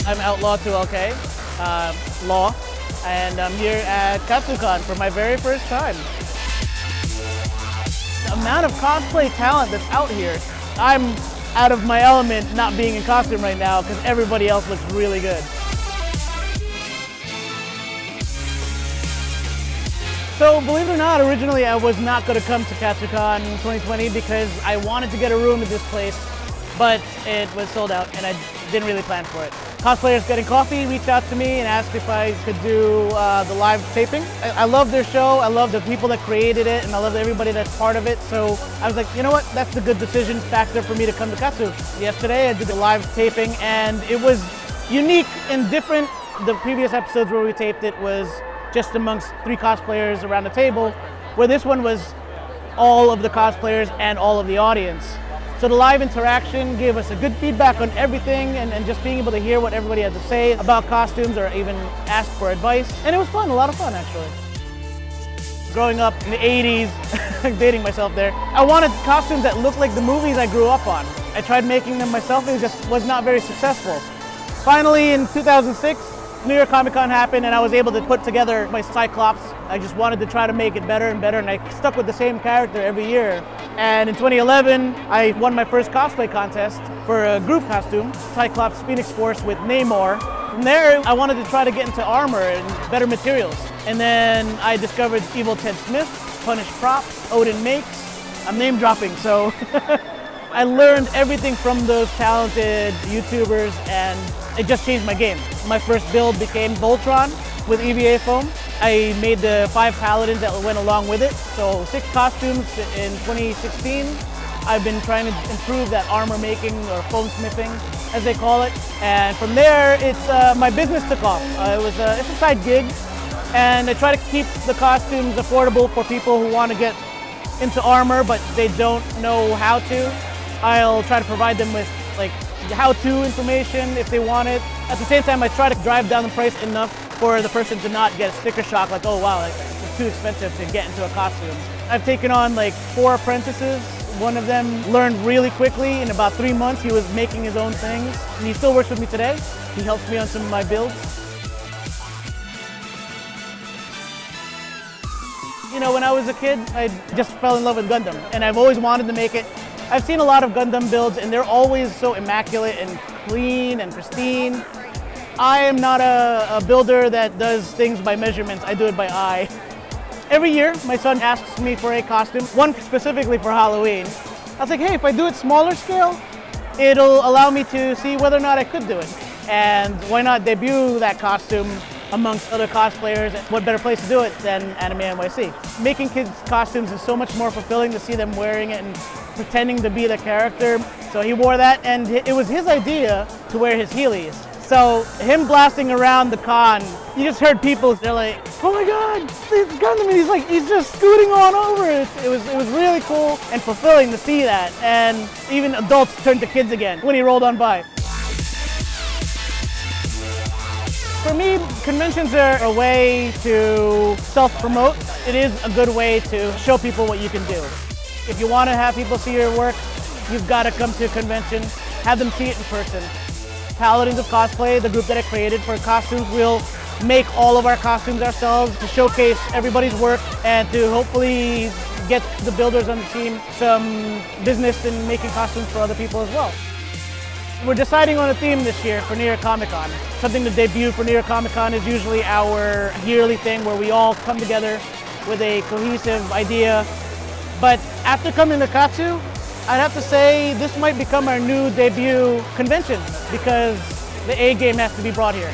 I'm Outlaw2LK, Law, and I'm here at Katsucon for my very first time. The amount of cosplay talent that's out here, I'm out of my element not being in costume right now because everybody else looks really good. So believe it or not, originally I was not going to come to Katsucon 2020 because I wanted to get a room in this place, but it was sold out and I didn't really plan for it. Cosplayers Getting Coffee reached out to me and asked if I could do the live taping. I love their show, I love the people that created it, and I love everybody that's part of it. So I was like, you know what, that's the good decision factor for me to come to Katsu. Yesterday I did the live taping and it was unique and different. The previous episodes where we taped it was just amongst 3 cosplayers around the table, where this one was all of the cosplayers and all of the audience. So the live interaction gave us a good feedback on everything and just being able to hear what everybody had to say about costumes or even ask for advice. And it was fun, a lot of fun actually. Growing up in the 80s, dating myself there, I wanted costumes that looked like the movies I grew up on. I tried making them myself, it just was not very successful. Finally in 2006, New York Comic Con happened and I was able to put together my Cyclops. I just wanted to try to make it better and better, and I stuck with the same character every year. And in 2011, I won my first cosplay contest for a group costume, Cyclops Phoenix Force with Namor. From there, I wanted to try to get into armor and better materials. And then I discovered Evil Ted Smith, Punish Props, Odin Makes. I'm name dropping, so I learned everything from those talented YouTubers and it just changed my game. My first build became Voltron with EVA foam. I made the 5 paladins that went along with it. So 6 costumes in 2016. I've been trying to improve that armor making or foam smithing, as they call it. And from there, it's my business took off. It's a side gig, and I try to keep the costumes affordable for people who want to get into armor, but they don't know how to. I'll try to provide them with like how-to information if they want it. At the same time, I try to drive down the price enough for the person to not get sticker shock, like, oh wow, like, it's too expensive to get into a costume. I've taken on like 4 apprentices. One of them learned really quickly. In about 3 months, he was making his own things. And he still works with me today. He helps me on some of my builds. You know, when I was a kid, I just fell in love with Gundam, and I've always wanted to make it. I've seen a lot of Gundam builds and they're always so immaculate and clean and pristine. I am not a builder that does things by measurements, I do it by eye. Every year, my son asks me for a costume, one specifically for Halloween. I was like, hey, if I do it smaller scale, it'll allow me to see whether or not I could do it. And why not debut that costume amongst other cosplayers? What better place to do it than Anime NYC? Making kids' costumes is so much more fulfilling to see them wearing it and pretending to be the character. So he wore that, and it was his idea to wear his Heelys. So him blasting around the con, you just heard people, they're like, oh my God, it's Gundam, and he's just scooting on over. It was really cool and fulfilling to see that. And even adults turned to kids again when he rolled on by. For me, conventions are a way to self-promote. It is a good way to show people what you can do. If you want to have people see your work, you've got to come to a convention, have them see it in person. Paladins of Cosplay, the group that I created for costumes, will make all of our costumes ourselves to showcase everybody's work and to hopefully get the builders on the team some business in making costumes for other people as well. We're deciding on a theme this year for New York Comic Con. Something to debut for New York Comic Con is usually our yearly thing where we all come together with a cohesive idea. But after coming to Katsu, I'd have to say this might become our new debut convention because the A game has to be brought here.